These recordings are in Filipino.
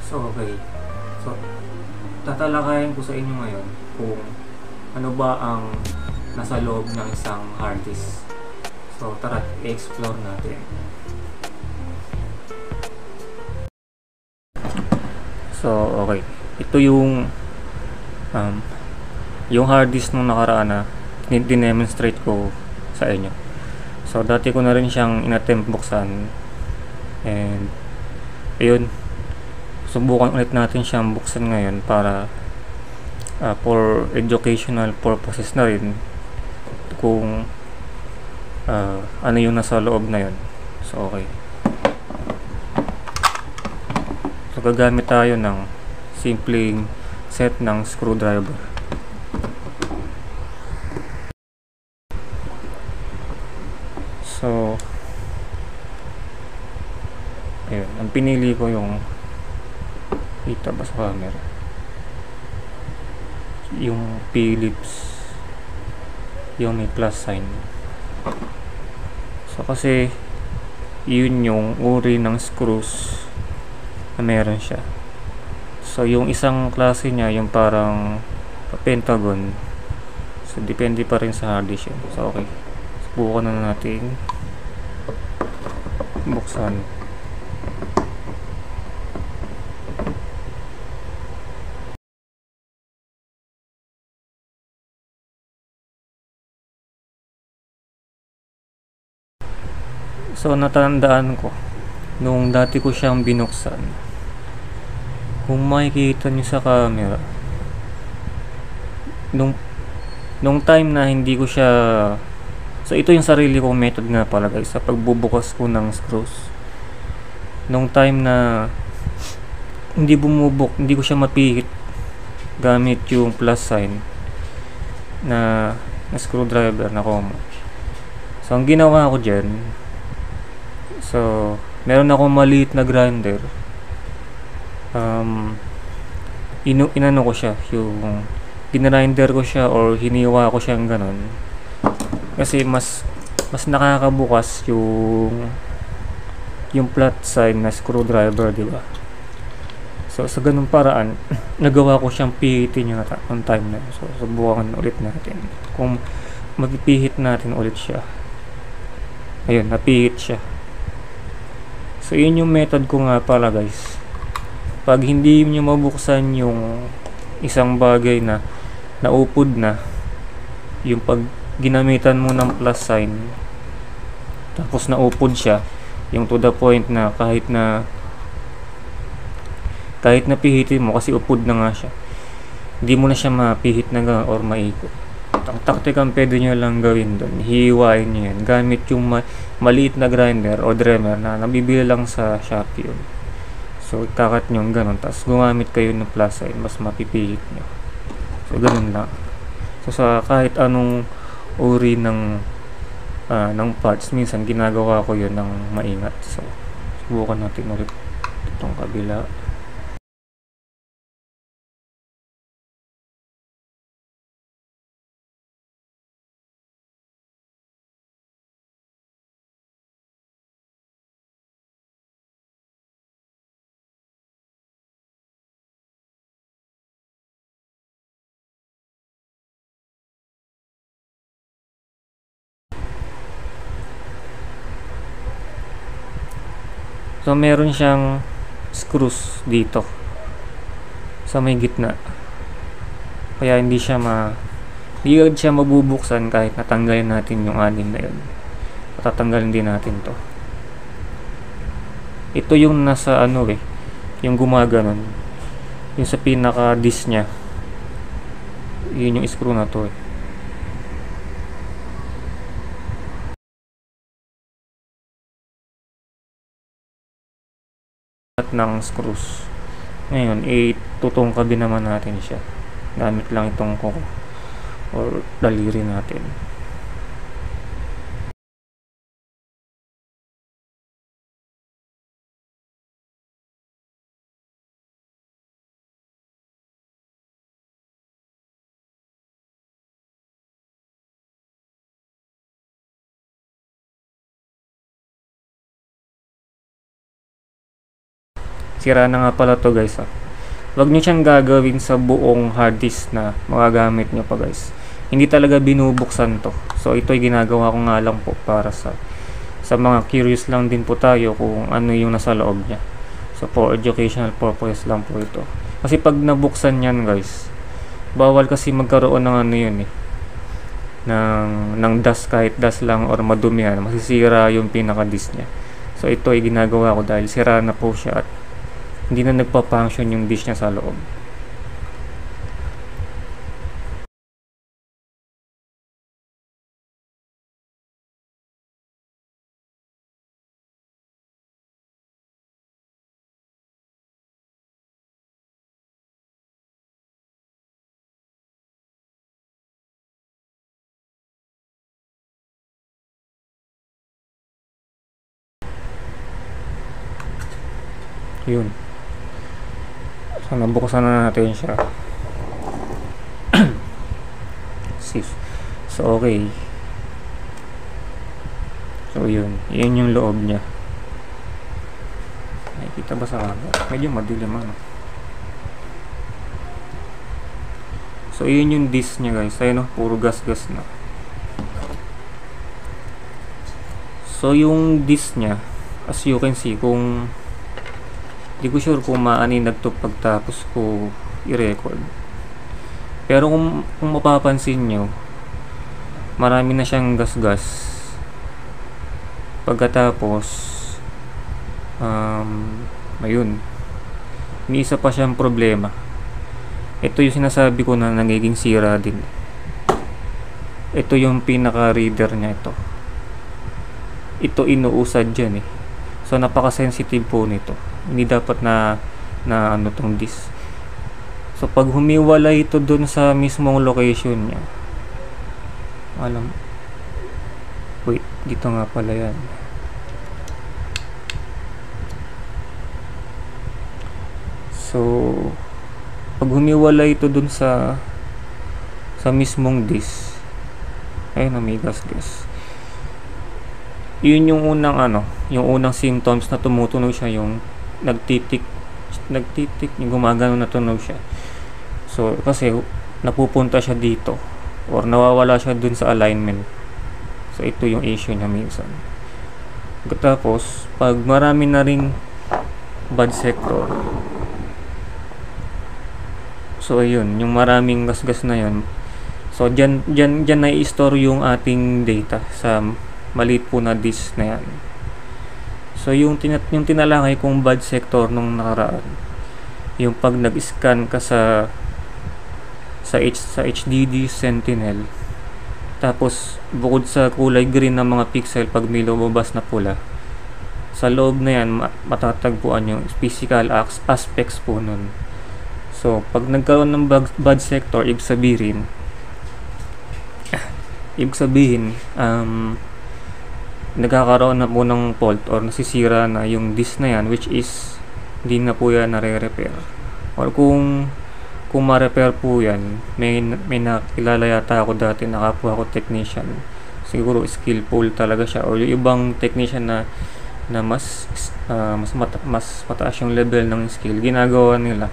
So, okay. So, tatalakayin ko sa inyo ngayon kung ano ba ang nasa loob ng isang hard disk. So, tara, i-explore natin. So, okay. Ito um, yung hard disk nung nakaraan na dinemonstrate ko sa inyo. So, dati ko na rin siyang inattempt buksan. And, ayun. Subukan ulit natin siyang buksan ngayon para for educational purposes na rin kung ano yung nasa loob na yun. So, okay. So, gagamit tayo ng simpleng set ng screwdriver. So, ayun. Ang pinili ko yung kita ba sa camera? Yung Phillips, yung may plus sign. So, kasi yun yung uri ng screws na meron siya. So, yung isang klase niya, yung parang pentagon. So, depende pa rin sa hard disk yun. So, okay. Subukan na natin buksan. So, natandaan ko nung dati ko siyang binuksan. Kung makikita nyo sa camera, nung time na hindi ko siya, so ito yung sarili kong method nga pala guys sa pagbubukas ko ng screws. Nung time na hindi ko siya mapihit gamit yung plus sign na screwdriver na common. So, ang ginawa ko dyan, so, meron akong maliit na grinder. Inano ko siya, yung ginrinder ko siya or hiniwa ko siyang ganon. Kasi mas nakakabukas yung flat side na screwdriver, di ba? So, sa ganung paraan, nagawa ko siyang pihitin yung on time na. So, subukan ulit natin. Kung magpipihit natin ulit siya. Ayun, napihit siya. So, yun yung method ko nga pala guys. Pag hindi nyo mabuksan yung isang bagay na naupod na, yung pag ginamitan mo ng plus sign, tapos naupod siya, yung to the point na kahit na pihitin mo kasi upod na nga siya, hindi mo na siya mapihit na or maikot. Ang taktikang pwede nyo lang gawin doon, hihiwain nyo yan gamit yung maliit na grinder o dremel na nabibili lang sa Shopee yun. So, ikakat nyo ganun, tapos gumamit kayo ng plus sign, mas mapipihit nyo. So, ganun lang. So, sa kahit anong uri ng parts, minsan ginagawa ko yun ng maingat. So, subukan natin ulit itong kabila. So, meron siyang screws dito sa may gitna. Kaya hindi siya mabubuksan kahit natanggalin natin yung anim na yun. Tatanggalin din natin to. Ito yung nasa yung gumaganon. Yung sa pinaka disc niya. Yun yung screw na to At ng screws. Ngayon, itutungkabin naman natin siya. Gamit lang itong kuko or daliri natin. sira na nga pala to guys. Wag nyo siyang gagawin sa buong hard disk na magagamit nyo pa guys. Hindi talaga binubuksan to. So ito ay ginagawa ko nga lang po para sa mga curious lang din po tayo kung ano yung nasa loob niya. So for educational purpose lang po ito. Kasi pag nabuksan yan guys, bawal kasi magkaroon ng ano yun ng dust, kahit dust lang or madumihan, masisira yung pinaka disk niya. So ito ay ginagawa ko dahil sira na po siya at hindi na nagpa-function yung disk niya sa loob. Yun. So nabuksan na natin siya. So okay. So yun yung loob niya. Nakikita ba sa camera? Medyo madilim ano. So yun yung disk niya guys. Ayun puro gas-gas na. So yung disk niya, as you can see, kung di ko sure kung maaninag to pagtapos ko i-record. Pero kung mapapansin nyo, marami na siyang gas-gas. Pagkatapos, ayun, may isa pa siyang problema. Ito yung sinasabi ko na nagiging sira din. Ito yung pinaka-reader niya ito. Ito inuusad dyan eh. So napaka-sensitive po nito. Hindi dapat na ano tong disk. So pag humiwalay ito dun sa mismong location niya, wait, dito nga pala yan. So pag humiwalay ito dun sa mismong disk, ayun na may gas-gas. Yun yung unang symptoms na tumutunog siya, yung nagtitik, yung gumagano na tunog siya. So kasi napupunta siya dito or nawawala siya dun sa alignment. So ito yung issue niya minsan. Tapos pag marami na ring bad sector, so ayun, yung maraming gas-gas na yun, so dyan na i-store yung ating data sa maliit po na disk na yan. So yung tinalakay kong bad sector nung nakaraan, yung pag nag-scan ka sa HDD Sentinel, tapos bukod sa kulay green ng mga pixel, pag may lumabas na pula, sa loob na yan matatagpuan yung physical aspects po nun. So pag nagkaroon ng bad sector, ibig sabihin nagkakaroon na po ng fault or nasisira na yung disk na yan, which is hindi na po yan nare-repair. Or kung ma-repair po yan, may nakilala yata ako dati, nakapwa ako technician, siguro skillful talaga siya, or yung ibang technician na mas mataas yung level ng skill, ginagawa nila,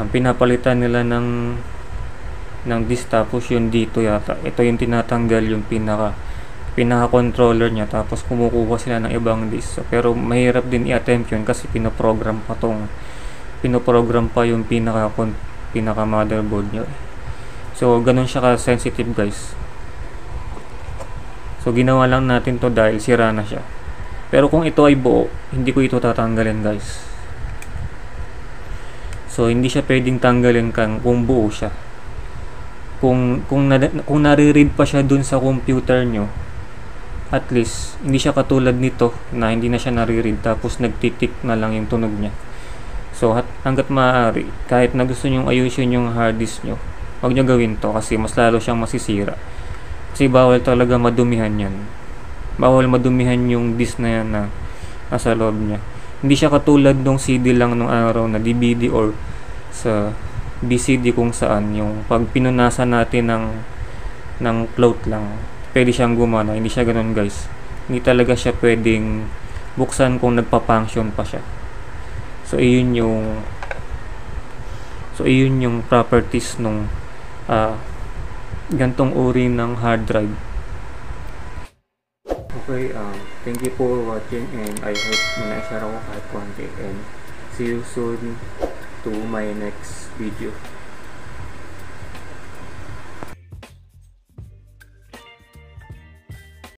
pinapalitan nila ng disk, tapos yun dito yata, ito yung tinatanggal yung pinaka-controller niya, tapos kumukuha sila ng ibang disk. So, pero mahirap din i-attempt yun kasi pinoprogram pa yung pinaka motherboard niya. So ganun siya ka-sensitive guys. So ginawa lang natin to dahil sira na siya. Pero kung ito ay buo, hindi ko ito tatanggalin guys. So hindi siya pwedeng tanggalin kung buo siya. Kung nare-read pa siya dun sa computer nyo, at least hindi siya katulad nito na hindi na siya nare-read tapos nagtitik na lang yung tunog niya. So hanggat maaari, kahit na gusto nyong ayusin yung hard disk nyo, huwag nyo gawin to kasi mas lalo siyang masisira. Kasi bawal talaga madumihan yan. Bawal madumihan yung disk na yan na nasa loob niya. Hindi siya katulad nung CD lang nung araw na DVD or sa BCD kung saan yung pag pinunasan natin ng cloth lang, pwede siyang gumana. Hindi siya ganun guys. Hindi talaga siya pwedeng buksan kung nagpa-function pa siya. So iyon yung properties nung gantong uri ng hard drive. Okay, thank you for watching, and I hope na na-share ako kahit konti, and see you soon to my next video.